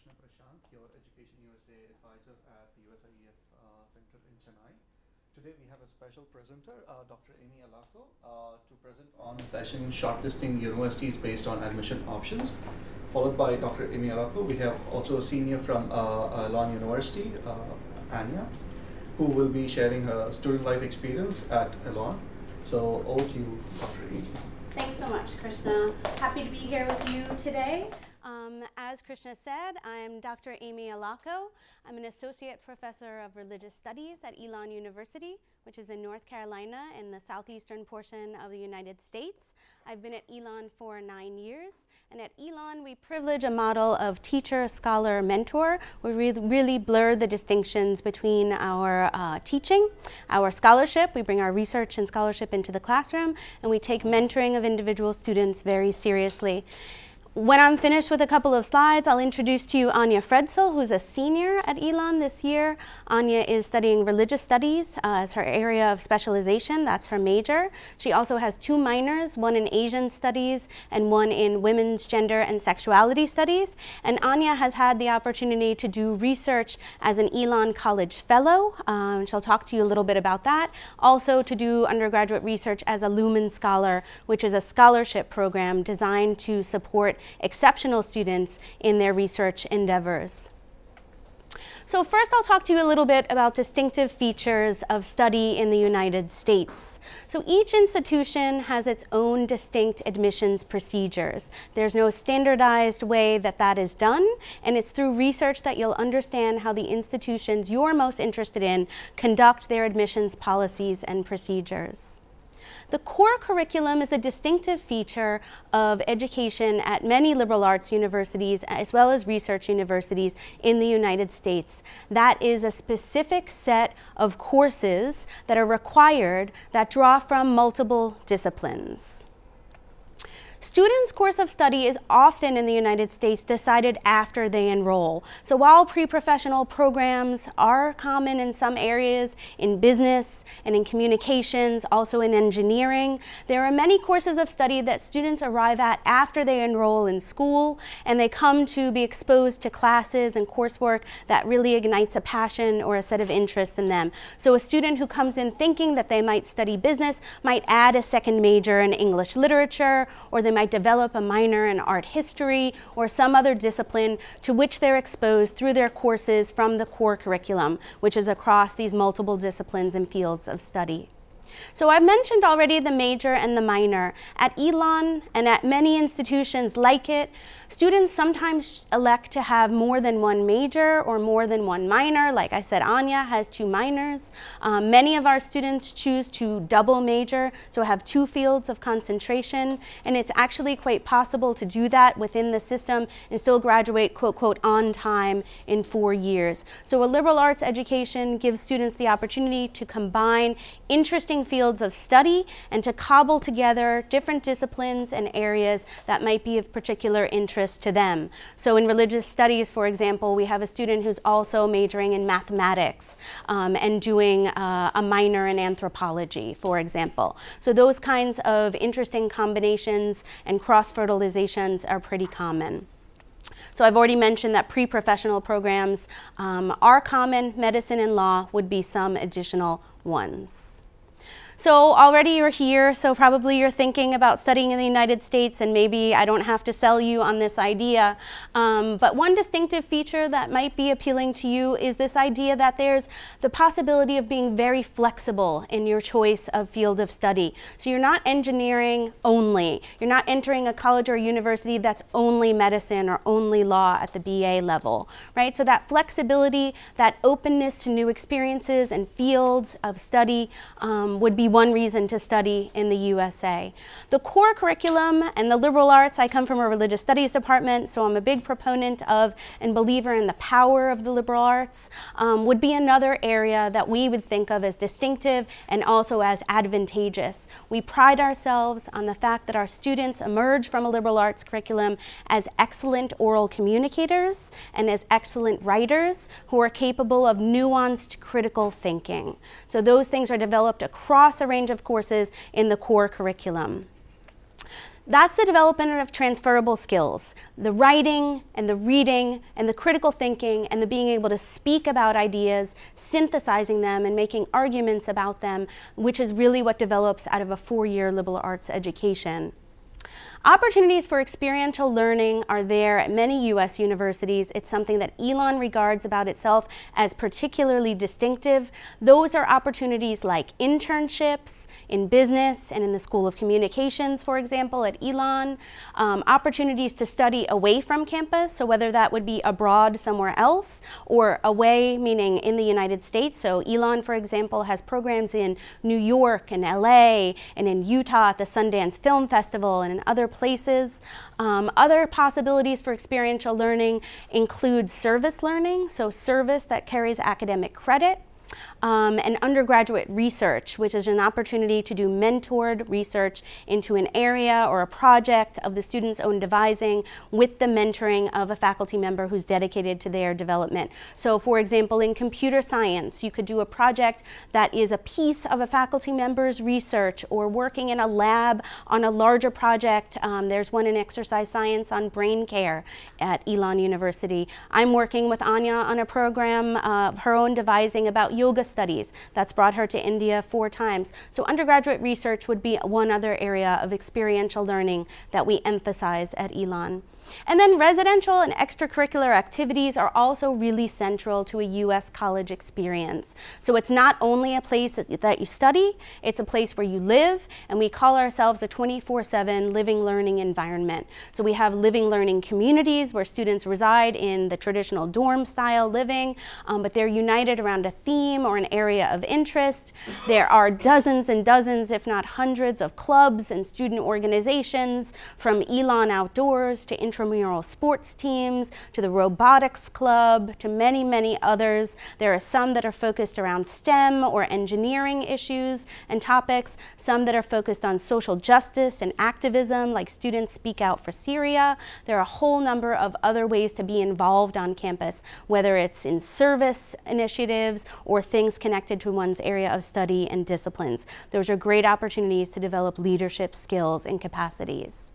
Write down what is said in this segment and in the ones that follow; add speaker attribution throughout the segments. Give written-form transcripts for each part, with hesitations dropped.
Speaker 1: your Education USA advisor at the USIEF Center in Chennai. Today we have a special presenter, Dr. Amy Allocco, to present on the session Shortlisting Universities Based on Admission Options. Followed by Dr. Amy Allocco, we have also a senior from Elon University, Anya, who will be sharing her student life experience at Elon. So over to you, Dr. Amy.
Speaker 2: Thanks so much, Krishna. Happy to be here with you today. As Krishna said, I'm Dr. Amy Allocco. I'm an associate professor of religious studies at Elon University, which is in North Carolina in the southeastern portion of the United States. I've been at Elon for 9 years. And at Elon, we privilege a model of teacher, scholar, mentor. We really blur the distinctions between our teaching, our scholarship. We bring our research and scholarship into the classroom, and we take mentoring of individual students very seriously. When I'm finished with a couple of slides, I'll introduce to you Anya Fredsel, who's a senior at Elon this year. Anya is studying religious studies as her area of specialization. That's her major. She also has 2 minors, one in Asian studies and one in women's gender and sexuality studies. And Anya has had the opportunity to do research as an Elon College Fellow. She'll talk to you a little bit about that. Also to do undergraduate research as a Lumen Scholar, which is a scholarship program designed to support exceptional students in their research endeavors. So first I'll talk to you a little bit about distinctive features of study in the United States. So each institution has its own distinct admissions procedures. There's no standardized way that is done, and it's through research that you'll understand how the institutions you're most interested in conduct their admissions policies and procedures. The core curriculum is a distinctive feature of education at many liberal arts universities as well as research universities in the United States. That is a specific set of courses that are required that draw from multiple disciplines. Students' course of study is often in the United States decided after they enroll. So while pre-professional programs are common in some areas, in business and in communications, also in engineering, there are many courses of study that students arrive at after they enroll in school, and they come to be exposed to classes and coursework that really ignites a passion or a set of interests in them. So a student who comes in thinking that they might study business might add a second major in English literature, or they might develop a minor in art history or some other discipline to which they're exposed through their courses from the core curriculum, which is across these multiple disciplines and fields of study. So I've mentioned already the major and the minor. At Elon and at many institutions like it, students sometimes elect to have more than one major or more than one minor. Like I said, Anya has 2 minors. Many of our students choose to double major, so have 2 fields of concentration, and it's actually quite possible to do that within the system and still graduate, quote, quote, on time in 4 years. So a liberal arts education gives students the opportunity to combine interesting fields of study and to cobble together different disciplines and areas that might be of particular interest to them. So in religious studies, for example, we have a student who's also majoring in mathematics and doing a minor in anthropology, for example. So those kinds of interesting combinations and cross-fertilizations are pretty common. So I've already mentioned that pre-professional programs are common. Medicine and law would be some additional ones. So already you're here, so probably you're thinking about studying in the United States, and maybe I don't have to sell you on this idea. But one distinctive feature that might be appealing to you is this idea that there's the possibility of being very flexible in your choice of field of study. So you're not engineering only. You're not entering a college or university that's only medicine or only law at the BA level, right? So that flexibility, that openness to new experiences and fields of study would be one reason to study in the USA. The core curriculum and the liberal arts, I come from a religious studies department, so I'm a big proponent of and believer in the power of the liberal arts, would be another area that we would think of as distinctive and also as advantageous. We pride ourselves on the fact that our students emerge from a liberal arts curriculum as excellent oral communicators and as excellent writers who are capable of nuanced critical thinking. So those things are developed across a range of courses in the core curriculum. That's the development of transferable skills, the writing and the reading and the critical thinking and the being able to speak about ideas, synthesizing them and making arguments about them, which is really what develops out of a 4-year liberal arts education. Opportunities for experiential learning are there at many U.S. universities. It's something that Elon regards about itself as particularly distinctive. Those are opportunities like internships in business and in the School of Communications, for example, at Elon. Opportunities to study away from campus, so whether that would be abroad somewhere else or away, meaning in the United States. So Elon, for example, has programs in New York and LA and in Utah at the Sundance Film Festival and in other places. Other possibilities for experiential learning include service learning, so service that carries academic credit. And undergraduate research, which is an opportunity to do mentored research into an area or a project of the student's own devising with the mentoring of a faculty member who's dedicated to their development. So for example, in computer science, you could do a project that is a piece of a faculty member's research, or working in a lab on a larger project. There's one in exercise science on brain care at Elon University. I'm working with Anya on a program of her own devising about yoga studies. That's brought her to India 4 times. So undergraduate research would be one other area of experiential learning that we emphasize at Elon. And then residential and extracurricular activities are also really central to a U.S. college experience. So it's not only a place that you study, it's a place where you live, and we call ourselves a 24/7 living learning environment. So we have living learning communities where students reside in the traditional dorm style living, but they're united around a theme or an area of interest. There are dozens and dozens, if not hundreds, of clubs and student organizations, from Elon Outdoors to intramural sports teams, to the robotics club, to many, many others. There are some that are focused around STEM or engineering issues and topics, some that are focused on social justice and activism, like Students Speak Out for Syria. There are a whole number of other ways to be involved on campus, whether it's in service initiatives or things connected to one's area of study and disciplines. Those are great opportunities to develop leadership skills and capacities.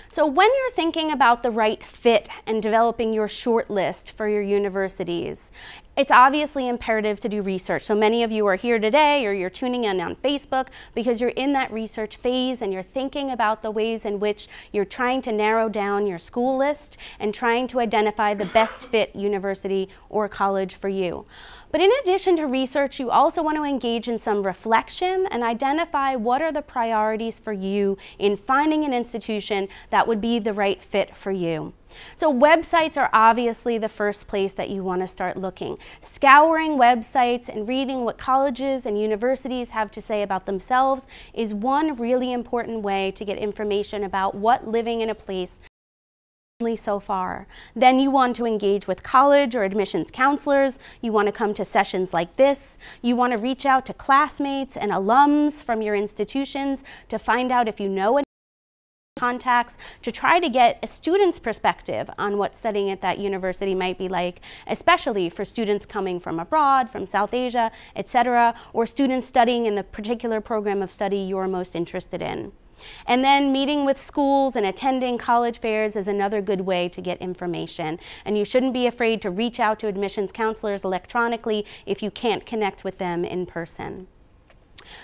Speaker 2: So when you're thinking about the right fit and developing your short list for your universities, it's obviously imperative to do research. So many of you are here today, or you're tuning in on Facebook because you're in that research phase and you're thinking about the ways in which you're trying to narrow down your school list and trying to identify the best fit university or college for you. But in addition to research, you also want to engage in some reflection and identify what are the priorities for you in finding an institution that would be the right fit for you. So websites are obviously the first place that you want to start looking. Scouring websites and reading what colleges and universities have to say about themselves is one really important way to get information about what living in a place so far. Then you want to engage with college or admissions counselors. You want to come to sessions like this. You want to reach out to classmates and alums from your institutions to find out if you know any contacts, to try to get a student's perspective on what studying at that university might be like, especially for students coming from abroad, from South Asia, etc., or students studying in the particular program of study you're most interested in. And then meeting with schools and attending college fairs is another good way to get information. And you shouldn't be afraid to reach out to admissions counselors electronically if you can't connect with them in person.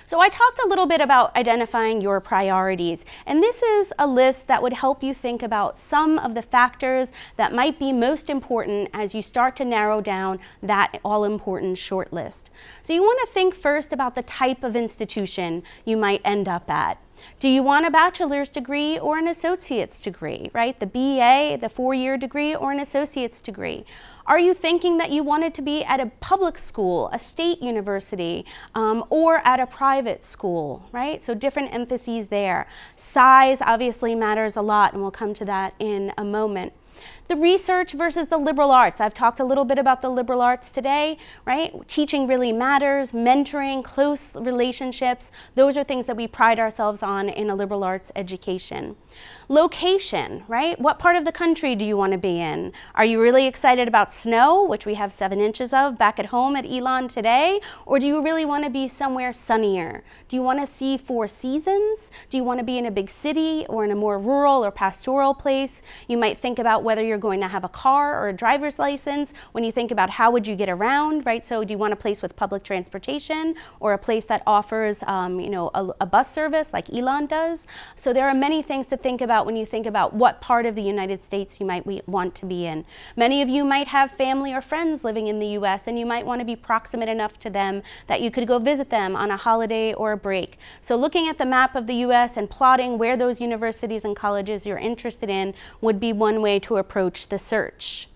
Speaker 2: So I talked a little bit about identifying your priorities, and this is a list that would help you think about some of the factors that might be most important as you start to narrow down that all-important short list. So you want to think first about the type of institution you might end up at. Do you want a bachelor's degree or an associate's degree, right? The BA, the 4-year degree, or an associate's degree? Are you thinking that you wanted to be at a public school, a state university, or at a private school, right? So different emphases there. Size obviously matters a lot, and we'll come to that in a moment. The research versus the liberal arts. I've talked a little bit about the liberal arts today, right? Teaching really matters, mentoring, close relationships. Those are things that we pride ourselves on in a liberal arts education. Location, right? What part of the country do you want to be in? Are you really excited about snow, which we have 7 inches of back at home at Elon today? Or do you really want to be somewhere sunnier? Do you want to see 4 seasons? Do you want to be in a big city or in a more rural or pastoral place? You might think about whether you're going to have a car or a driver's license when you think about how would you get around, right? So do you want a place with public transportation or a place that offers a bus service like Elon does? So there are many things to think about when you think about what part of the United States you might want to be in. Many of you might have family or friends living in the US, and you might want to be proximate enough to them that you could go visit them on a holiday or a break. So looking at the map of the US and plotting where those universities and colleges you're interested in would be one way to approach the search.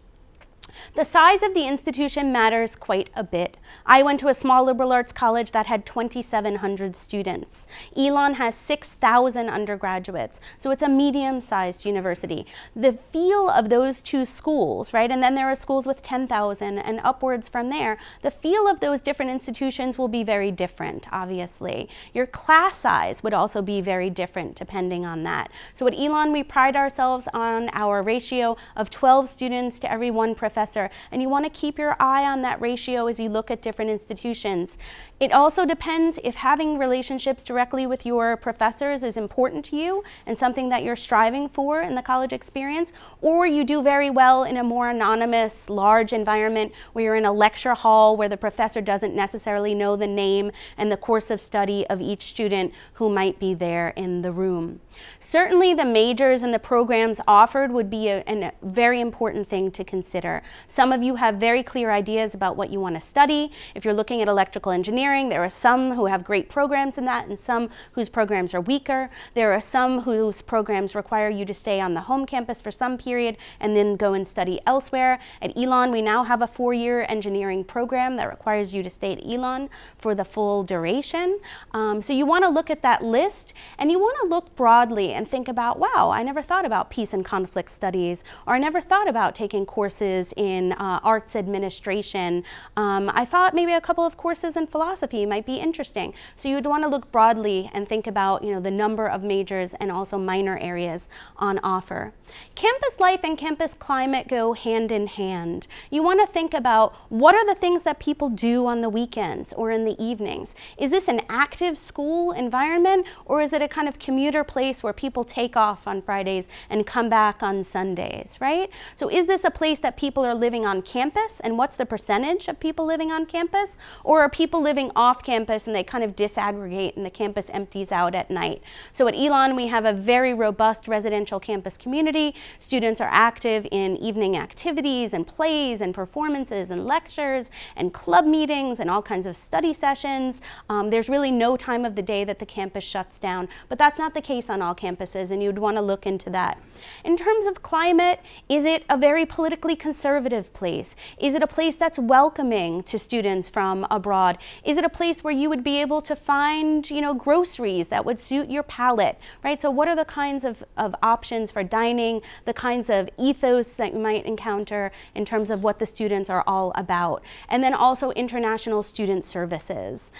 Speaker 2: The size of the institution matters quite a bit. I went to a small liberal arts college that had 2,700 students. Elon has 6,000 undergraduates, so it's a medium-sized university. The feel of those 2 schools, right, and then there are schools with 10,000 and upwards from there, the feel of those different institutions will be very different, obviously. Your class size would also be very different depending on that. So at Elon, we pride ourselves on our ratio of 12 students to every 1 professor. And you want to keep your eye on that ratio as you look at different institutions. It also depends if having relationships directly with your professors is important to you and something that you're striving for in the college experience, or you do very well in a more anonymous, large environment where you're in a lecture hall where the professor doesn't necessarily know the name and the course of study of each student who might be there in the room. Certainly the majors and the programs offered would be a very important thing to consider. Some of you have very clear ideas about what you want to study. If you're looking at electrical engineering, there are some who have great programs in that and some whose programs are weaker. There are some whose programs require you to stay on the home campus for some period and then go and study elsewhere. At Elon, we now have a 4-year engineering program that requires you to stay at Elon for the full duration. So you want to look at that list and you want to look broadly and think about, wow, I never thought about peace and conflict studies, or I never thought about taking courses in arts administration. I thought maybe a couple of courses in philosophy might be interesting. So you'd want to look broadly and think about, the number of majors and also minor areas on offer. Campus life and campus climate go hand in hand. You want to think about what are the things that people do on the weekends or in the evenings. Is this an active school environment, or is it a kind of commuter place where people take off on Fridays and come back on Sundays, right? So is this a place that people are living on campus, and what's the percentage of people living on campus? Or are people living off campus and they kind of disaggregate and the campus empties out at night? So at Elon, we have a very robust residential campus community. Students are active in evening activities and plays and performances and lectures and club meetings and all kinds of study sessions. There's really no time of the day that the campus shuts down, but that's not the case on all campuses, and you'd want to look into that. In terms of climate, is it a very politically conservative place? Is it a place that's welcoming to students from abroad? Is it a place where you would be able to find, groceries that would suit your palate, right? So what are the kinds of options for dining, the kinds of ethos that you might encounter in terms of what the students are all about? And then also international student services.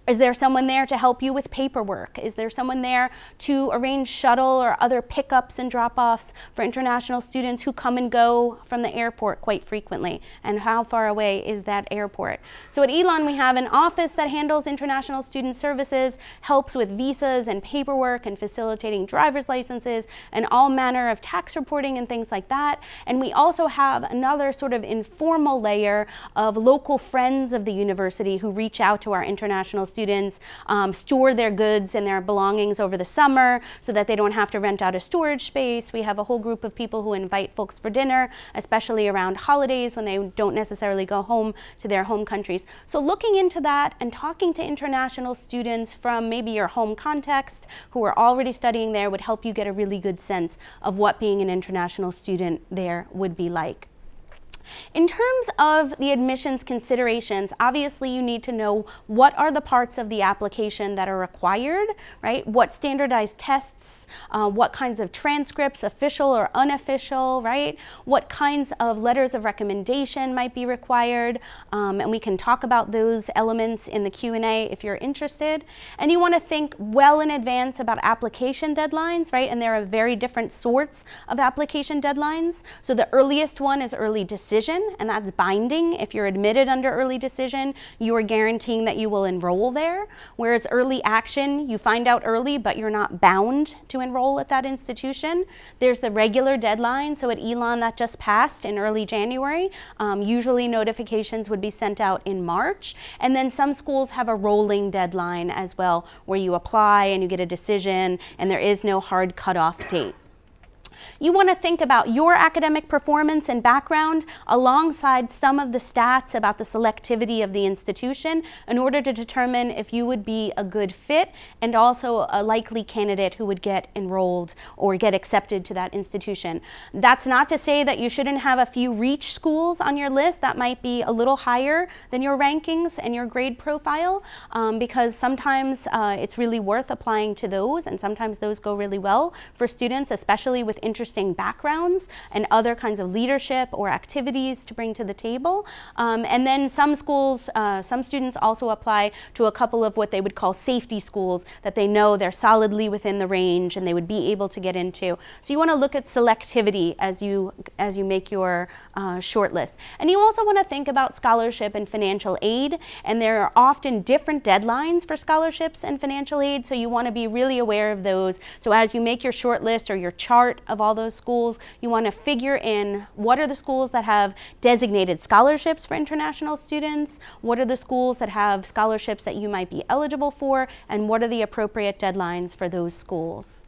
Speaker 2: Is there someone there to help you with paperwork? Is there someone there to arrange shuttle or other pickups and drop-offs for international students who come and go from the airport quite frequently? And how far away is that airport? So at Elon, we have an office that handles international student services, helps with visas and paperwork and facilitating driver's licenses and all manner of tax reporting and things like that. And we also have another sort of informal layer of local friends of the university who reach out to our international students, store their goods and their belongings over the summer so that they don't have to rent out a storage space. We have a whole group of people who invite folks for dinner, especially around holidays when they don't necessarily go home to their home countries. So looking into that and talking to international students from maybe your home context who are already studying there would help you get a really good sense of what being an international student there would be like. In terms of the admissions considerations, obviously you need to know what are the parts of the application that are required, right? What standardized tests what kinds of transcripts, official or unofficial, right? What kinds of letters of recommendation might be required, and we can talk about those elements in the Q&A if you're interested. And you want to think well in advance about application deadlines, right? And there are very different sorts of application deadlines. So the earliest one is early decision, and that's binding. If you're admitted under early decision, you are guaranteeing that you will enroll there. Whereas early action, you find out early, but you're not bound to enroll at that institution. There's the regular deadline. So at Elon, that just passed in early January. Usually notifications would be sent out in March. And then some schools have a rolling deadline as well, where you apply and you get a decision, and there is no hard cutoff date. You want to think about your academic performance and background alongside some of the stats about the selectivity of the institution in order to determine if you would be a good fit and also a likely candidate who would get enrolled or get accepted to that institution. That's not to say that you shouldn't have a few reach schools on your list that might be a little higher than your rankings and your grade profile, because sometimes it's really worth applying to those, and sometimes those go really well for students, especially with interesting backgrounds and other kinds of leadership or activities to bring to the table. And then some schools, some students also apply to a couple of what they would call safety schools that they know they're solidly within the range and they would be able to get into. So you want to look at selectivity as you make your short list. And you also want to think about scholarship and financial aid, and there are often different deadlines for scholarships and financial aid, so you want to be really aware of those. So as you make your short list or your chart of all those schools, you want to figure in what are the schools that have designated scholarships for international students, what are the schools that have scholarships that you might be eligible for, and what are the appropriate deadlines for those schools.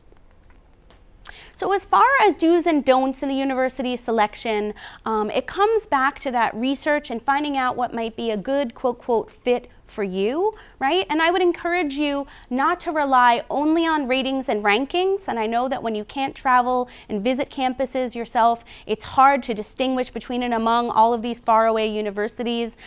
Speaker 2: So as far as do's and don'ts in the university selection, it comes back to that research and finding out what might be a good quote fit for you, right? And I would encourage you not to rely only on ratings and rankings. And I know that when you can't travel and visit campuses yourself, it's hard to distinguish between and among all of these faraway universities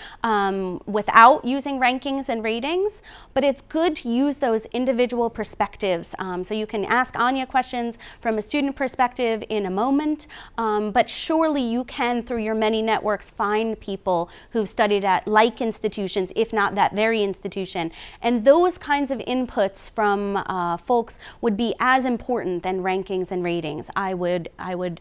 Speaker 2: without using rankings and ratings. But it's good to use those individual perspectives. So you can ask Anya questions from a student perspective in a moment, but surely you can, through your many networks, find people who've studied at like institutions, if not that very institution. And those kinds of inputs from folks would be as important than rankings and ratings, I would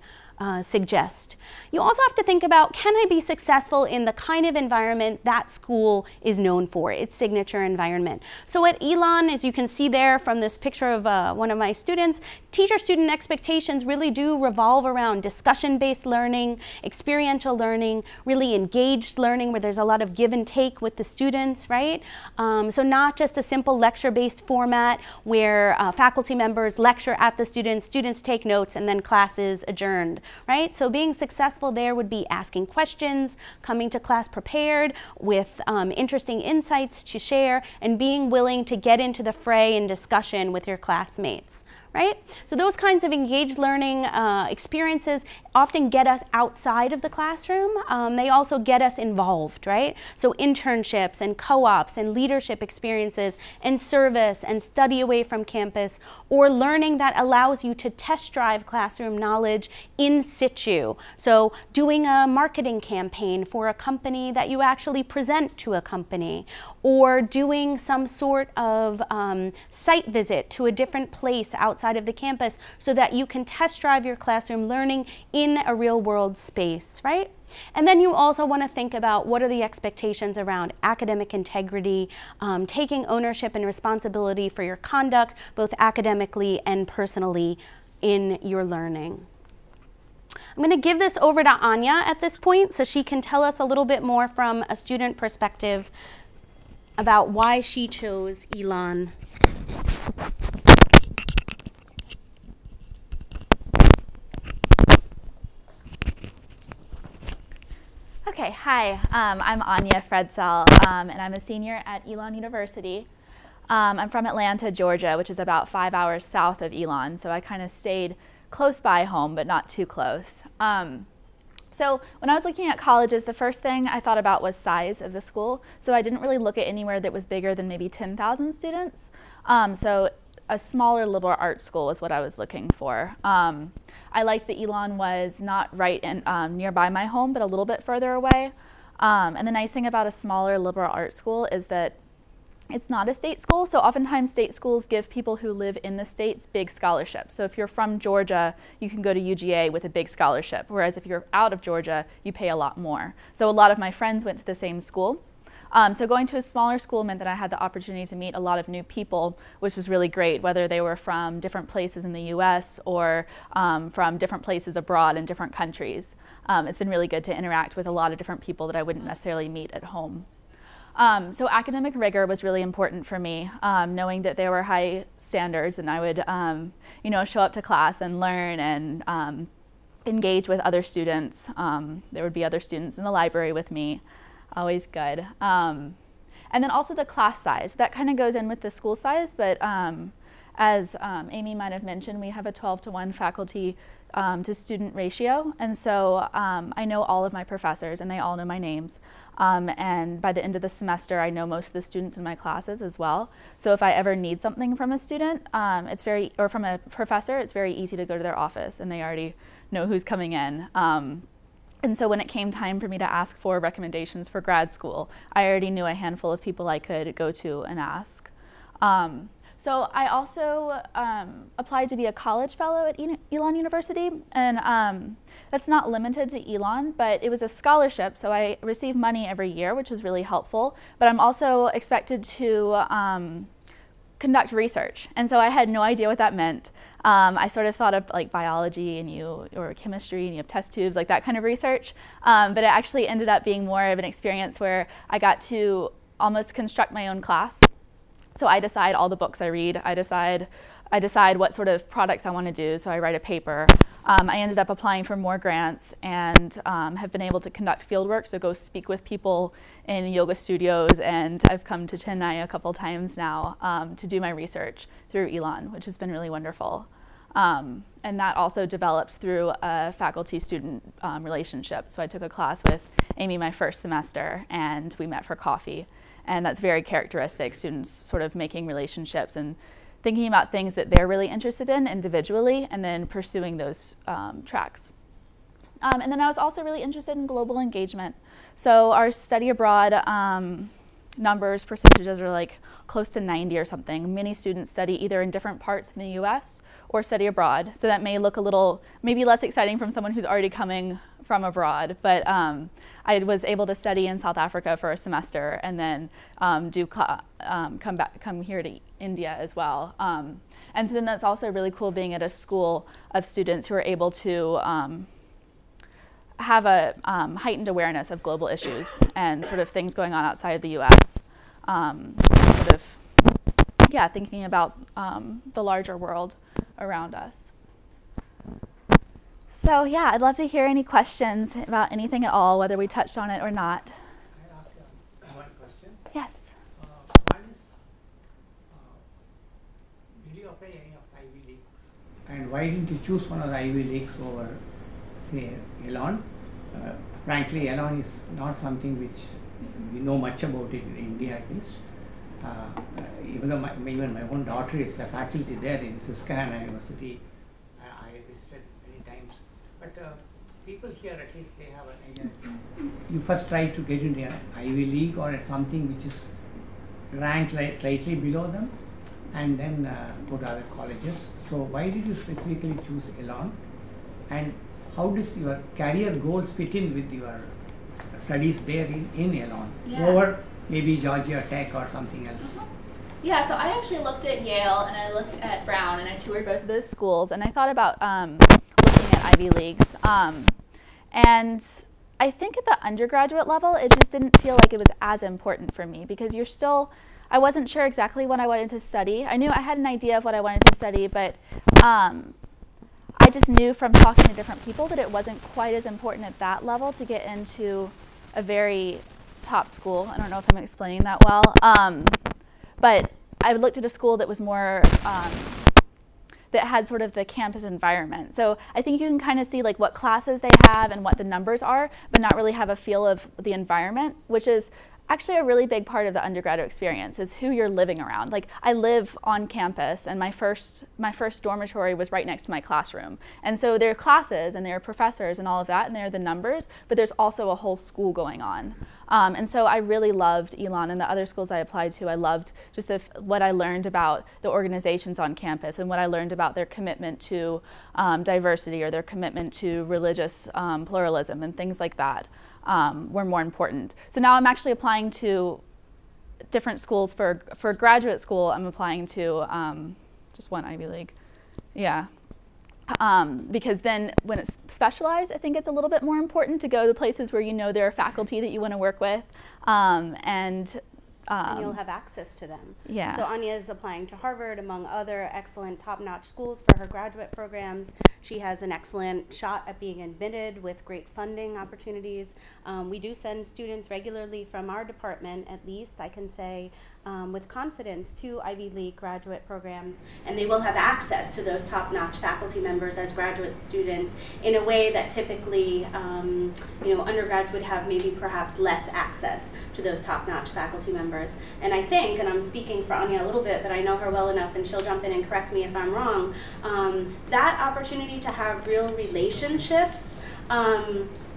Speaker 2: suggest. You also have to think about, can I be successful in the kind of environment that school is known for, its signature environment? So at Elon, as you can see there from this picture of one of my students, teacher-student expectations really do revolve around discussion-based learning, experiential learning, really engaged learning where there's a lot of give and take with the students, right? So not just a simple lecture-based format where faculty members lecture at the students, students take notes, and then class is adjourned, right? So being successful there would be asking questions, coming to class prepared with interesting insights to share, and being willing to get into the fray and discussion with your classmates, right? So those kinds of engaged learning experiences often get us outside of the classroom. They also get us involved, right? So internships and co-ops and leadership experiences and service and study away from campus, or learning that allows you to test drive classroom knowledge in situ. So doing a marketing campaign for a company that you actually present to a company, or doing some sort of site visit to a different place outside of the campus so that you can test drive your classroom learning in a real world space, right? And then you also want to think about what are the expectations around academic integrity, taking ownership and responsibility for your conduct, both academically and personally in your learning. I'm going to give this over to Anya at this point so she can tell us a little bit more from a student perspective about why she chose Elon.
Speaker 3: Okay, hi, I'm Anya Fredsall, and I'm a senior at Elon University. I'm from Atlanta, Georgia, which is about 5 hours south of Elon, so I kind of stayed close by home, but not too close. So when I was looking at colleges, the first thing I thought about was size of the school, so I didn't really look at anywhere that was bigger than maybe 10,000 students. So a smaller liberal arts school is what I was looking for. I liked that Elon was not right in, nearby my home, but a little bit further away. And the nice thing about a smaller liberal arts school is that it's not a state school, so oftentimes state schools give people who live in the states big scholarships. So if you're from Georgia, you can go to UGA with a big scholarship, whereas if you're out of Georgia, you pay a lot more. So a lot of my friends went to the same school. So going to a smaller school meant that I had the opportunity to meet a lot of new people, which was really great, whether they were from different places in the US or from different places abroad in different countries. It's been really good to interact with a lot of different people that I wouldn't necessarily meet at home. So academic rigor was really important for me, knowing that there were high standards and I would you know, show up to class and learn and engage with other students. There would be other students in the library with me. Always good. And then also the class size. That kind of goes in with the school size, but as Amy might have mentioned, we have a 12-to-1 faculty to student ratio. And so I know all of my professors and they all know my names. And by the end of the semester, I know most of the students in my classes as well. So if I ever need something from a student, or from a professor, it's very easy to go to their office and they already know who's coming in. And so when it came time for me to ask for recommendations for grad school, I already knew a handful of people I could go to and ask. So I also applied to be a college fellow at Elon University, and that's not limited to Elon, but it was a scholarship, so I receive money every year, which is really helpful, but I'm also expected to conduct research, and so I had no idea what that meant. I sort of thought of like biology or chemistry and you have test tubes, like that kind of research. But it actually ended up being more of an experience where I got to almost construct my own class. So I decide all the books I read. I decide what sort of products I want to do. So I write a paper. I ended up applying for more grants and have been able to conduct fieldwork. So go speak with people in yoga studios. And I've come to Chennai a couple times now to do my research through Elon, which has been really wonderful. And that also develops through a faculty-student relationship. So I took a class with Amy my first semester, and we met for coffee. And that's very characteristic, students sort of making relationships and thinking about things that they're really interested in individually, and then pursuing those tracks. And then I was also really interested in global engagement. So our study abroad percentages are like close to 90 or something. Many students study either in different parts in the US or study abroad. So that may look a little, maybe less exciting from someone who's already coming from abroad. But I was able to study in South Africa for a semester and then come here to India as well. And so then that's also really cool being at a school of students who are able to have a heightened awareness of global issues and sort of things going on outside of the US. Sort of, yeah, thinking about the larger world around us. So yeah, I'd love to hear any questions about anything at all, whether we touched on it or not.
Speaker 4: Can I ask you one question?
Speaker 3: Yes.
Speaker 4: One is, did you apply any of Ivy Leagues? And why didn't you choose one of the Ivy Leagues over, say, Elon? Frankly, Elon is not something which we know much about it in India at least. Even though even my own daughter is a faculty there in Susquehanna University, I visited many times. But people here, at least they have an idea. You first try to get into an Ivy League or something which is ranked like slightly below them, and then go to other colleges. So why did you specifically choose Elon? And how does your career goals fit in with your studies there in Elon over maybe Georgia Tech or something else?
Speaker 3: Yeah, so I actually looked at Yale and I looked at Brown and I toured both of those schools and I thought about looking at Ivy Leagues. And I think at the undergraduate level, it just didn't feel like it was as important for me because I wasn't sure exactly what I wanted to study. I knew I had an idea of what I wanted to study, but I just knew from talking to different people that it wasn't quite as important at that level to get into a very top school. I don't know if I'm explaining that well. But I looked at a school that was more, that had sort of the campus environment. So I think you can kind of see like what classes they have and what the numbers are, but not really have a feel of the environment, which is actually a really big part of the undergraduate experience is who you're living around. Like, I live on campus, and my first dormitory was right next to my classroom. And so there are classes and there are professors and all of that, and there are the numbers, but there's also a whole school going on. And so I really loved Elon and the other schools I applied to. I loved just what I learned about the organizations on campus and what I learned about their commitment to diversity or their commitment to religious pluralism and things like that were more important. So now I'm actually applying to different schools for graduate school. I'm applying to just one Ivy League. Yeah. Because then when it's specialized, I think it's a little bit more important to go to places where you know there are faculty that you want to work with, and
Speaker 2: you'll have access to them.
Speaker 3: Yeah.
Speaker 2: So Anya is applying to Harvard, among other excellent top-notch schools for her graduate programs. She has an excellent shot at being admitted with great funding opportunities. We do send students regularly from our department, at least I can say with confidence, to Ivy League graduate programs, and they will have access to those top-notch faculty members as graduate students in a way that typically undergrads would have maybe perhaps less access to those top-notch faculty members. And I think, and I'm speaking for Anya a little bit, but I know her well enough and she'll jump in and correct me if I'm wrong, that opportunity to have real relationships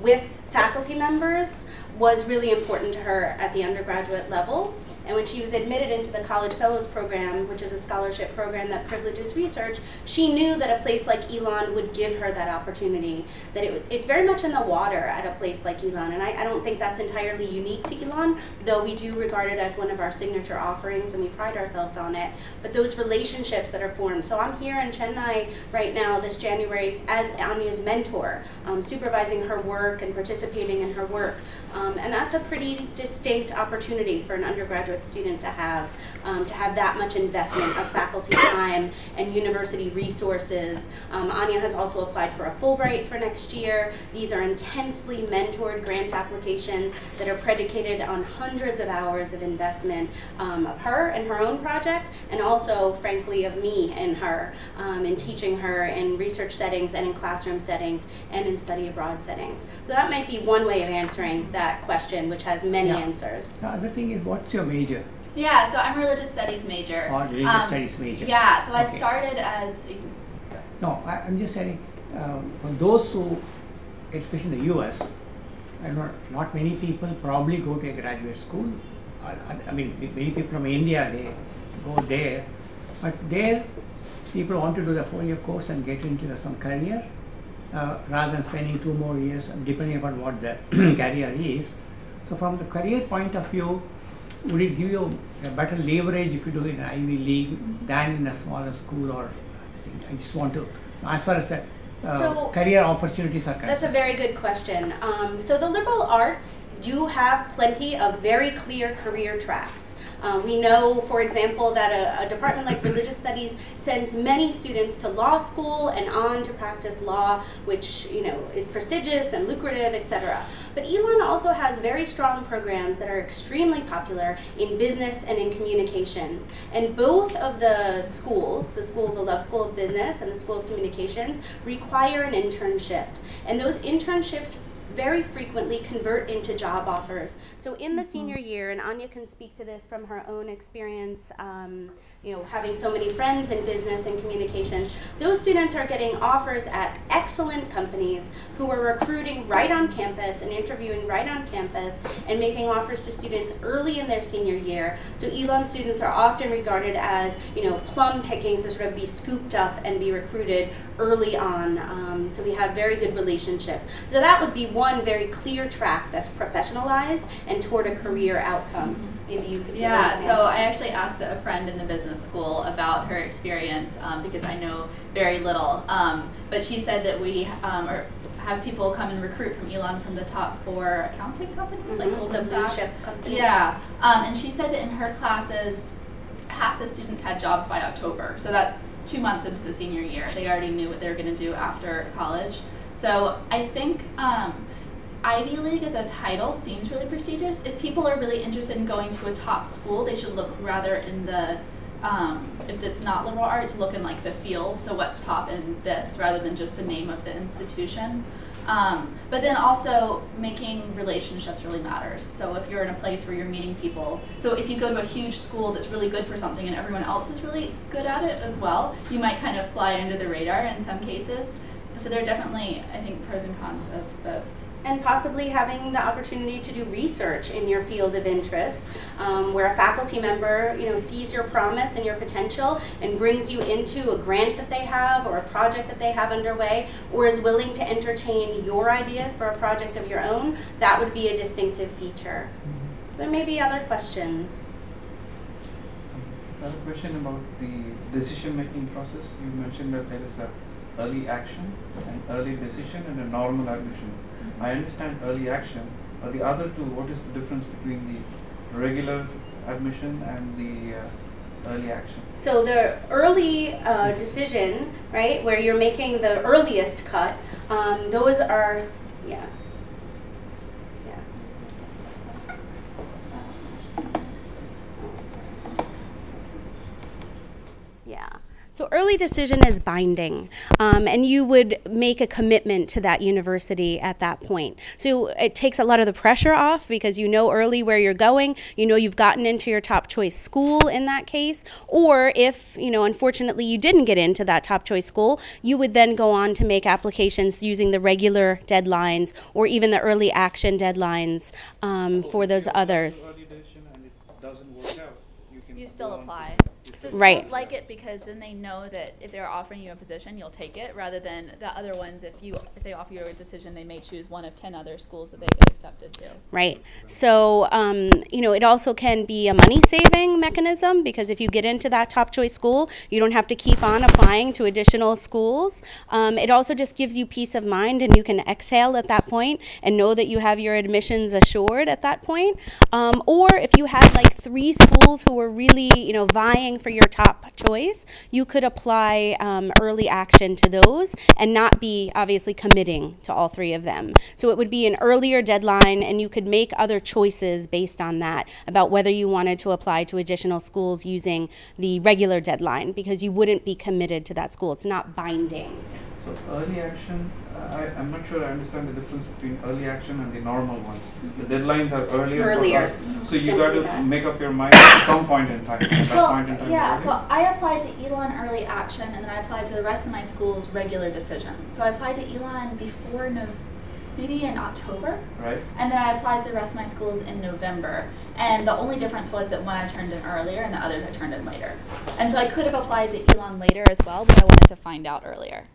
Speaker 2: with faculty members was really important to her at the undergraduate level. And when she was admitted into the College Fellows Program, which is a scholarship program that privileges research, she knew that a place like Elon would give her that opportunity, that it's very much in the water at a place like Elon. And I don't think that's entirely unique to Elon, though we do regard it as one of our signature offerings and we pride ourselves on it. But those relationships that are formed. So I'm here in Chennai right now this January as Anya's mentor, supervising her work and participating in her work. And that's a pretty distinct opportunity for an undergraduate student to have that much investment of faculty time and university resources. Anya has also applied for a Fulbright for next year. These are intensely mentored grant applications that are predicated on hundreds of hours of investment of her and her own project, and also, frankly, of me and her in teaching her in research settings and in classroom settings and in study abroad settings. So that might be one way of answering that question, which has many answers.
Speaker 4: The other thing is, what's your major?
Speaker 3: Yeah, so I'm a religious studies major.
Speaker 4: Or religious studies major?
Speaker 3: Yeah, so I
Speaker 4: Okay.
Speaker 3: started as...
Speaker 4: No, I'm just saying, for those who, especially in the US, I don't know, not many people probably go to a graduate school. I mean, many people from India, they go there. But there, people want to do the 4-year course and get into some career, rather than spending 2 more years, depending upon what the career is. So from the career point of view, would it give you a better leverage if you do it in an Ivy League than in a smaller school? Or I just want to, as far as the career opportunities are concerned.
Speaker 2: That's a very good question. So the liberal arts do have plenty of very clear career tracks. We know, for example, that a department like religious studies sends many students to law school and on to practice law, which is prestigious and lucrative, etc. But Elon also has very strong programs that are extremely popular in business and in communications. And both of the schools, the Love School of Business and the School of Communications, require an internship. And those internships very frequently convert into job offers. So in the senior year, and Anya can speak to this from her own experience, having so many friends in business and communications, those students are getting offers at excellent companies who are recruiting right on campus and interviewing right on campus and making offers to students early in their senior year. So Elon students are often regarded as, plum pickings to sort of be scooped up and be recruited early on. So we have very good relationships. So that would be one very clear track that's professionalized and toward a career outcome. Maybe you could.
Speaker 3: Yeah, so I actually asked a friend in the business school about her experience because I know very little. But she said that we have people come and recruit from Elon from the top 4 accounting companies, like Goldman Sachs.
Speaker 2: Chip companies.
Speaker 3: Yeah, and she said that in her classes, half the students had jobs by October. So that's 2 months into the senior year. They already knew what they were going to do after college. So I think Ivy League as a title seems really prestigious. If people are really interested in going to a top school, they should look rather in the, if it's not liberal arts, look in like the field. So what's top in this rather than just the name of the institution. But then also making relationships really matters. So if you're in a place where you're meeting people, so if you go to a huge school that's really good for something and everyone else is really good at it as well, you might kind of fly under the radar in some cases. So there are definitely, I think, pros and cons of both.
Speaker 2: And possibly having the opportunity to do research in your field of interest, where a faculty member, sees your promise and your potential and brings you into a grant that they have or a project that they have underway, or is willing to entertain your ideas for a project of your own. That would be a distinctive feature. There may be other questions.
Speaker 1: I have a question about the decision-making process. You mentioned that there is a early action, an early decision, and a normal admission. I understand early action. The other two, what is the difference between the regular admission and the early action?
Speaker 2: So the early decision, right, where you're making the earliest cut, those are, yeah. So early decision is binding, and you would make a commitment to that university at that point. So it takes a lot of the pressure off because you know early where you're going, you've gotten into your top choice school in that case, or if, unfortunately you didn't get into that top choice school, you would then go on to make applications using the regular deadlines or even the early action deadlines for those others.
Speaker 1: Early decision and it doesn't work out,
Speaker 3: You still apply. So
Speaker 2: Right.
Speaker 3: schools like it because then they know that if they're offering you a position, you'll take it, rather than the other ones, if they offer you a decision, they may choose one of 10 other schools that they get accepted to.
Speaker 2: Right. So, it also can be a money-saving mechanism because if you get into that top choice school, you don't have to keep on applying to additional schools. It also just gives you peace of mind, and you can exhale at that point and know that you have your admissions assured at that point. Or if you had like 3 schools who were really, vying for your top choice, you could apply early action to those and not be obviously committing to all 3 of them. So it would be an earlier deadline, and you could make other choices based on that about whether you wanted to apply to additional schools using the regular deadline, because you wouldn't be committed to that school. It's not binding.
Speaker 1: So early action, I'm not sure I understand the difference between early action and the normal ones. The deadlines are earlier. So you got to make up your mind at some point in time.
Speaker 3: Yeah, so I applied to Elon early action, and then I applied to the rest of my school's regular decision. So I applied to Elon before maybe in October.
Speaker 1: Right.
Speaker 3: And then I applied to the rest of my schools in November. And the only difference was that one I turned in earlier and the others I turned in later. And so I could have applied to Elon later as well, but I wanted to find out earlier.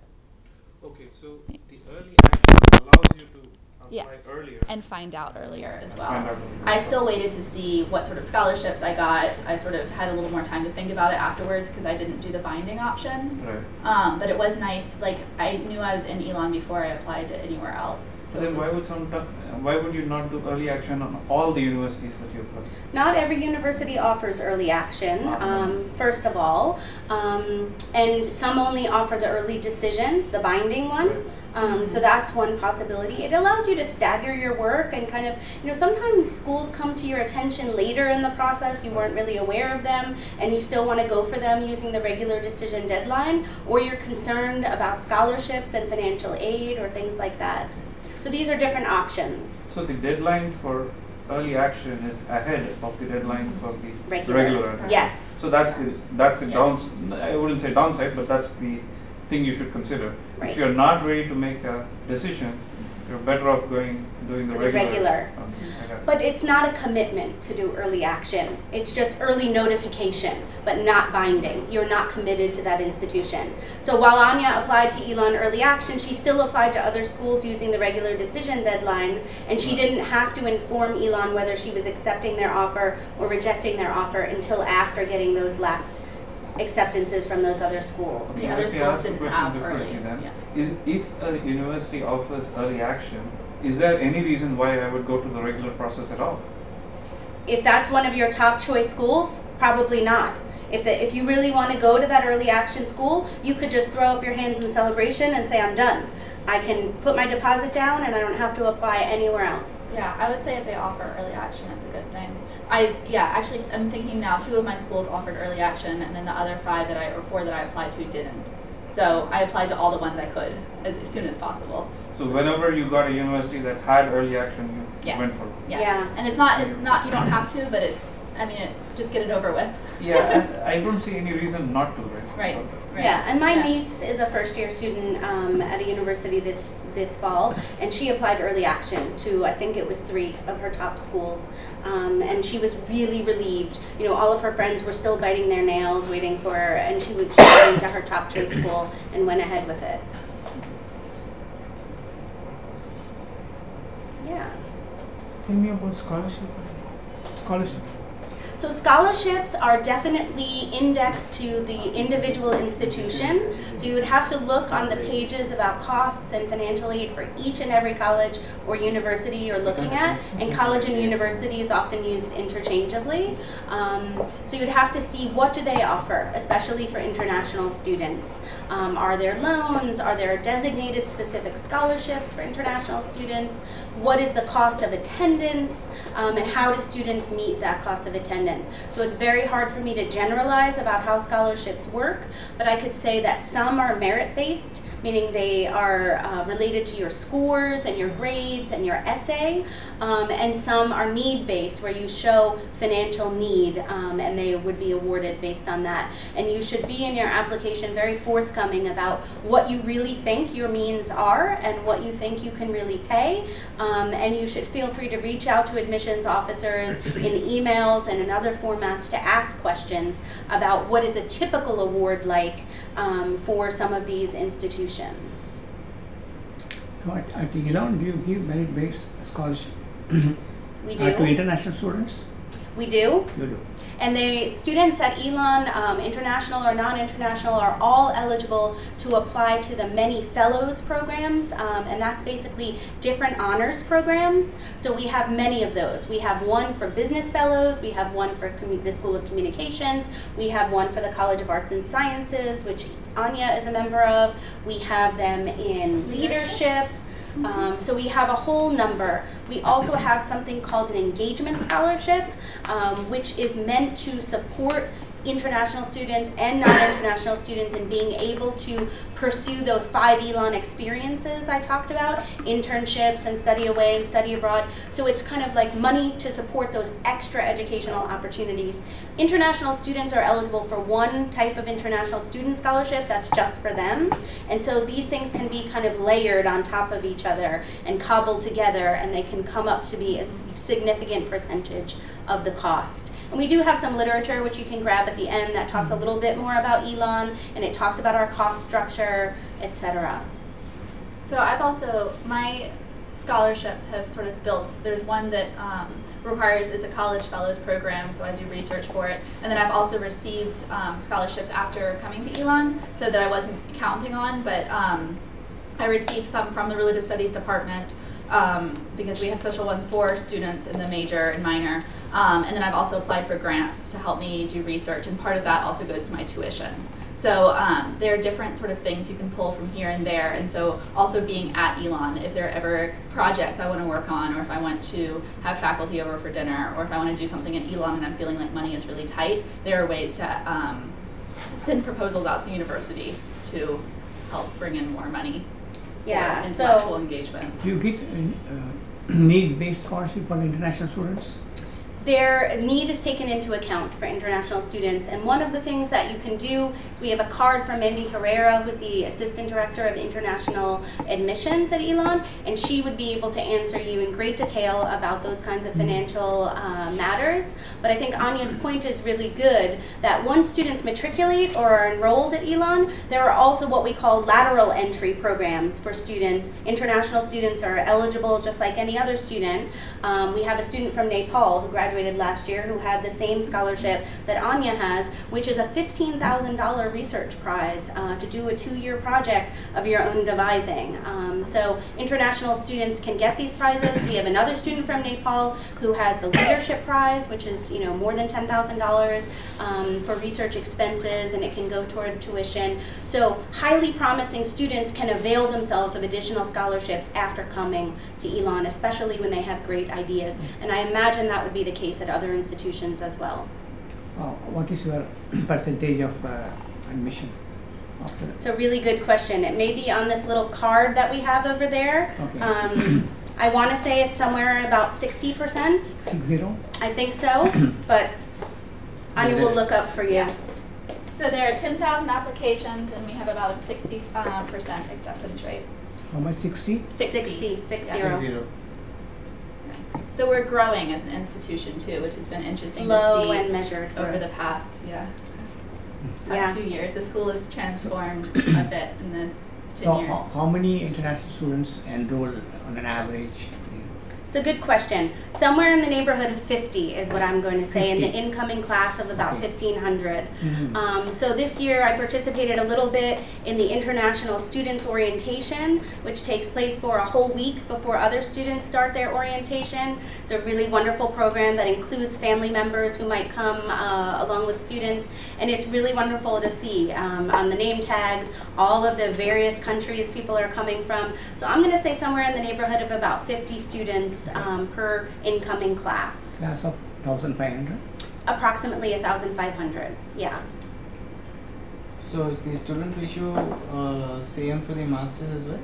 Speaker 1: Okay, so the early action allows you to apply earlier.
Speaker 3: And find out earlier as well.
Speaker 1: Find out earlier.
Speaker 3: I still waited to see what sort of scholarships I got. I sort of had a little more time to think about it afterwards because I didn't do the binding option.
Speaker 1: Right.
Speaker 3: But it was nice. Like, I knew I was in Elon before I applied to anywhere else. So
Speaker 1: then why would you not do early action on all the universities that you apply?
Speaker 2: Not every university offers early action, first of all, and some only offer the early decision, the binding one. So that's one possibility. It allows you to stagger your work and kind of, sometimes schools come to your attention later in the process, you weren't really aware of them, and you still want to go for them using the regular decision deadline, or you're concerned about scholarships and financial aid or things like that. So these are different options.
Speaker 1: So the deadline for early action is ahead of the deadline for the regular admission.
Speaker 2: Yes.
Speaker 1: So that's the downside. I wouldn't say downside, but that's the thing you should consider.
Speaker 2: Right.
Speaker 1: If you're not ready to make a decision, you're better off doing the regular.
Speaker 2: But it's not a commitment to do early action. It's just early notification, but not binding. You're not committed to that institution. So while Anya applied to Elon early action, she still applied to other schools using the regular decision deadline, and she didn't have to inform Elon whether she was accepting their offer or rejecting their offer until after getting those last acceptances from those other schools.
Speaker 3: The other schools didn't have early.
Speaker 1: If a university offers early action, is there any reason why I would go to the regular process at all?
Speaker 2: If that's one of your top choice schools, probably not. If you really want to go to that early action school, you could just throw up your hands in celebration and say, I'm done. I can put my deposit down and I don't have to apply anywhere else.
Speaker 3: Yeah, I would say if they offer early action, it's a good thing. Actually, I'm thinking now 2 of my schools offered early action, and then the other 4 that I applied to didn't. So I applied to all the ones I could as soon as possible.
Speaker 5: So whenever you got a university that had early action, you went for it.
Speaker 3: Yes.
Speaker 2: Yeah.
Speaker 3: And it's not, you don't have to, but it's, I mean, just get it over with.
Speaker 5: Yeah, and I don't see any reason not to, right?
Speaker 3: Right. Right.
Speaker 2: Yeah, and my
Speaker 3: Yeah.
Speaker 2: niece is a first-year student at a university this fall, and she applied early action to, I think it was 3 of her top schools, and she was really relieved. You know, all of her friends were still biting their nails, waiting for her, and she went to her top choice school and went ahead with it. Yeah.
Speaker 5: Tell me about scholarship.
Speaker 2: So scholarships are definitely indexed to the individual institution. So you would have to look on the pages about costs and financial aid for each and every college or university you're looking at. And college and university is often used interchangeably. So you'd have to see what do they offer, especially for international students. Are there loans? Are there designated specific scholarships for international students? What is the cost of attendance? And how do students meet that cost of attendance? So it's very hard for me to generalize about how scholarships work, but I could say that some are merit-based, meaning they are related to your scores and your grades and your essay, and some are need-based, where you show financial need, and they would be awarded based on that. And you should be in your application very forthcoming about what you really think your means are and what you think you can really pay, and you should feel free to reach out to admissions officers in emails and in other formats to ask questions about what is a typical award like for some of these institutions.
Speaker 4: So at Elon, do you give merit-based scholarship
Speaker 2: We do.
Speaker 4: to international students?
Speaker 2: We do.
Speaker 4: You do.
Speaker 2: And the students at Elon, international or non-international, are all eligible to apply to the many fellows programs, and that's basically different honors programs. So we have many of those. We have one for business fellows, we have one for the School of Communications, we have one for the College of Arts and Sciences, which Anya is a member of. We have them in leadership. So we have a whole number. We also have something called an engagement scholarship, which is meant to support international students and non-international students in being able to pursue those 5 Elon experiences I talked about, internships and study away and study abroad. So it's kind of like money to support those extra educational opportunities. International students are eligible for one type of international student scholarship that's just for them. And so these things can be kind of layered on top of each other and cobbled together, and they can come up to be a significant percentage of the cost. And we do have some literature which you can grab at the end that talks a little bit more about Elon, and it talks about our cost structure, etc.
Speaker 3: So I've also, my scholarships have sort of built, there's one that requires, it's a college fellows program, so I do research for it. And then I've also received scholarships after coming to Elon, so that I wasn't counting on, but I received some from the religious studies department because we have special ones for students in the major and minor. And then I've also applied for grants to help me do research, and part of that also goes to my tuition. So there are different sort of things you can pull from here and there, and so also being at Elon, if there are ever projects I want to work on, or if I want to have faculty over for dinner, or if I want to do something at Elon and I'm feeling like money is really tight, there are ways to send proposals out to the university to help bring in more money for intellectual engagement.
Speaker 4: Do you get need-based scholarship for the international students?
Speaker 2: Their need is taken into account for international students, and one of the things that you can do is we have a card from Mandy Herrera, who's the Assistant Director of International Admissions at Elon, and she would be able to answer you in great detail about those kinds of financial matters. But I think Anya's point is really good, that once students matriculate or are enrolled at Elon, there are also what we call lateral entry programs for students. International students are eligible just like any other student. We have a student from Nepal who graduated last year who had the same scholarship that Anya has, which is a $15,000 research prize to do a 2-year project of your own devising. So international students can get these prizes. We have another student from Nepal who has the leadership prize, which is more than $10,000 for research expenses, and it can go toward tuition. So highly promising students can avail themselves of additional scholarships after coming to Elon, especially when they have great ideas. And I imagine that would be the case at other institutions as well.
Speaker 4: What is your percentage of admission? after that?
Speaker 2: It's a really good question. It may be on this little card that we have over there.
Speaker 4: Okay.
Speaker 2: I want to say it's somewhere about 60%.
Speaker 4: 60?
Speaker 2: I think so, but Anya will look up for you.
Speaker 3: Yes. So there are 10,000 applications, and we have about a 60% acceptance rate.
Speaker 4: How much? 60?
Speaker 2: 60.
Speaker 3: Yes. Nice. So we're growing as an institution too, which has been interesting
Speaker 2: Slow
Speaker 3: to see
Speaker 2: and measured
Speaker 3: over
Speaker 2: growth.
Speaker 3: the past
Speaker 2: Yeah.
Speaker 3: few years. The school has transformed a bit in the 10
Speaker 4: So
Speaker 3: years.
Speaker 4: how many international students enroll on an average?
Speaker 2: It's a good question. Somewhere in the neighborhood of 50 is what I'm going to say, in the
Speaker 4: 50.
Speaker 2: incoming class of about
Speaker 4: Okay.
Speaker 2: 1,500.
Speaker 4: Mhm.
Speaker 2: So this year I participated a little bit in the International Students Orientation, which takes place for a whole week before other students start their orientation. It's a really wonderful program that includes family members who might come along with students, and it's really wonderful to see on the name tags all of the various countries people are coming from. So I'm going to say somewhere in the neighborhood of about 50 students per incoming class.
Speaker 4: Class of 1,500?
Speaker 2: Approximately 1,500, yeah.
Speaker 6: So is the student ratio same for the masters as well?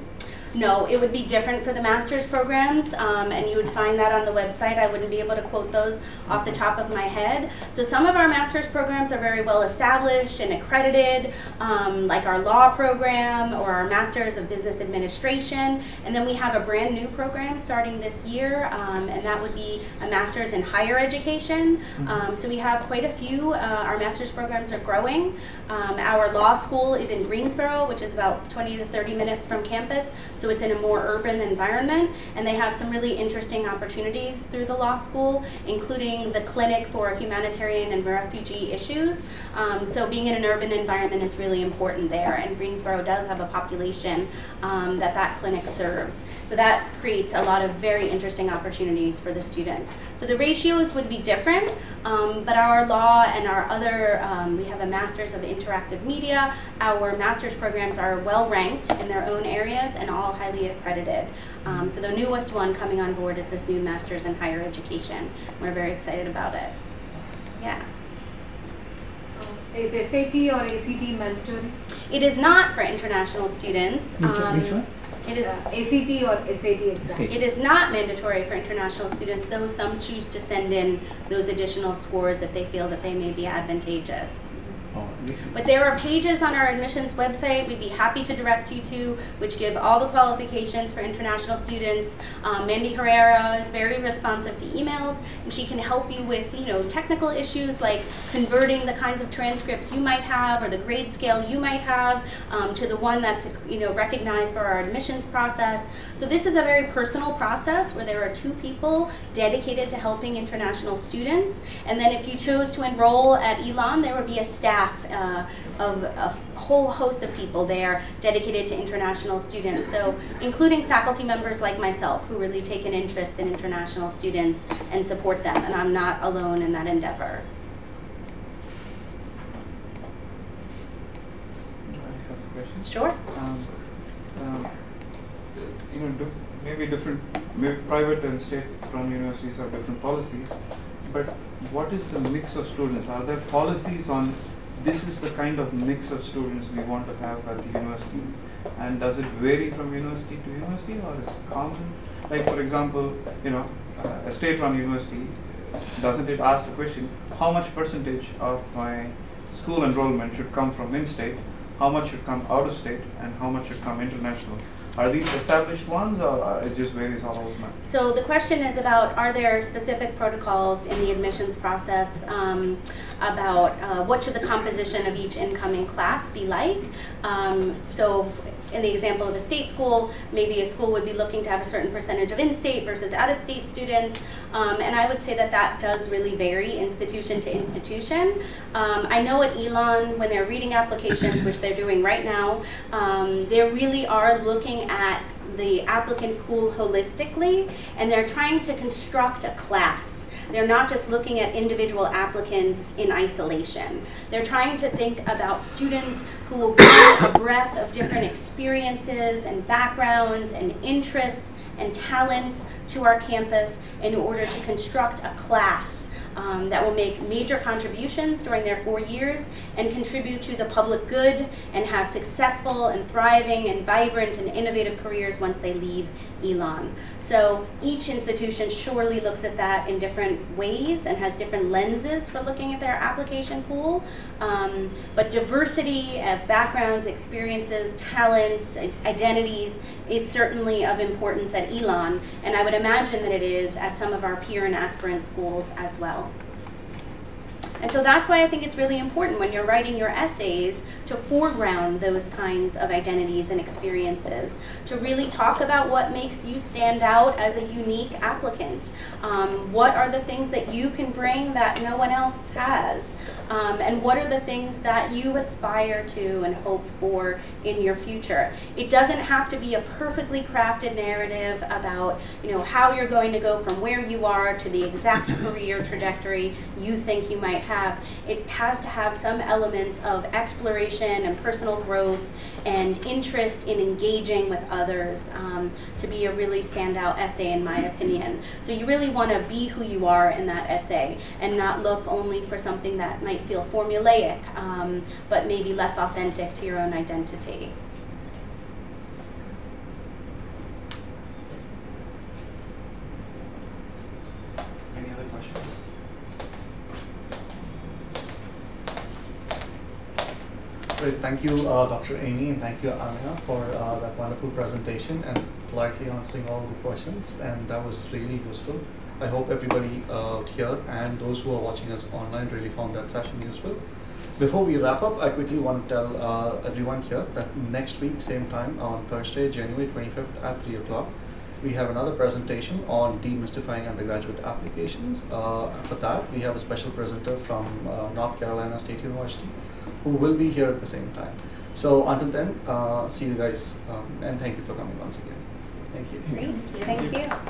Speaker 2: No, it would be different for the master's programs, and you would find that on the website. I wouldn't be able to quote those off the top of my head. So some of our master's programs are very well established and accredited, like our law program or our Master's of Business Administration. And then we have a brand new program starting this year, and that would be a Master's in Higher Education. So we have quite a few. Our master's programs are growing. Our law school is in Greensboro, which is about 20 to 30 minutes from campus. So it's in a more urban environment, and they have some really interesting opportunities through the law school, including the clinic for humanitarian and refugee issues. So being in an urban environment is really important there, and Greensboro does have a population that clinic serves. So that creates a lot of very interesting opportunities for the students. So the ratios would be different, but our law and our other, we have a Master's of Interactive Media. Our master's programs are well ranked in their own areas and all highly accredited. So the newest one coming on board is this new Master's in Higher Education. We're very excited about it. Yeah.
Speaker 7: Is SAT or ACT mandatory?
Speaker 2: It is not for international students.
Speaker 4: Which one?
Speaker 2: It is.
Speaker 7: ACT or SAT exam?
Speaker 4: SAT.
Speaker 2: It is not mandatory for international students, though some choose to send in those additional scores if they feel that they may be advantageous.
Speaker 4: Oh,
Speaker 2: But there are pages on our admissions website we'd be happy to direct you to, which give all the qualifications for international students. Mandy Herrera is very responsive to emails, and she can help you with technical issues like converting the kinds of transcripts you might have or the grade scale you might have to the one that's recognized for our admissions process. So this is a very personal process where there are 2 people dedicated to helping international students, and then if you chose to enroll at Elon, there would be a staff of a whole host of people there dedicated to international students, so including faculty members like myself who really take an interest in international students and support them, and I'm not alone in that endeavor.
Speaker 5: I have a question.
Speaker 2: Sure.
Speaker 5: Maybe private and state-run universities have different policies, but what is the mix of students? Are there policies on this is the kind of mix of students we want to have at the university, and does it vary from university to university, or is it common? Like for example, a state-run university, doesn't it ask the question, how much percentage of my school enrollment should come from in-state, how much should come out of state, and how much should come international? Are these established ones, or it just varies all over the time?
Speaker 2: So the question is about, are there specific protocols in the admissions process about what should the composition of each incoming class be like? So in the example of a state school, maybe a school would be looking to have a certain percentage of in-state versus out-of-state students, and I would say that does really vary institution to institution. I know at Elon, when they're reading applications, which they're doing right now, they really are looking at the applicant pool holistically, and they're trying to construct a class. They're not just looking at individual applicants in isolation. They're trying to think about students who will bring a breadth of different experiences and backgrounds and interests and talents to our campus in order to construct a class that will make major contributions during their 4 years and contribute to the public good and have successful and thriving and vibrant and innovative careers once they leave Elon. So each institution surely looks at that in different ways and has different lenses for looking at their application pool. But diversity of backgrounds, experiences, talents, identities is certainly of importance at Elon, and I would imagine that it is at some of our peer and aspirant schools as well. And so that's why I think it's really important when you're writing your essays to foreground those kinds of identities and experiences, to really talk about what makes you stand out as a unique applicant. What are the things that you can bring that no one else has? And what are the things that you aspire to and hope for in your future? It doesn't have to be a perfectly crafted narrative about, you know, how you're going to go from where you are to the exact career trajectory you think you might have. It has to have some elements of exploration and personal growth and interest in engaging with others to be a really standout essay, in my opinion. So you really want to be who you are in that essay and not look only for something that might feel formulaic, but maybe less authentic to your own identity.
Speaker 1: Any other questions? Great, thank you, Dr. Amy, and thank you, Anya, for that wonderful presentation and politely answering all the questions, and that was really useful. I hope everybody here and those who are watching us online really found that session useful. Before we wrap up, I quickly want to tell everyone here that next week, same time, on Thursday, January 25th at 3 o'clock, we have another presentation on demystifying undergraduate applications. For that, we have a special presenter from North Carolina State University who will be here at the same time. So until then, see you guys, and thank you for coming once again. Thank you.
Speaker 2: Great. Thank you.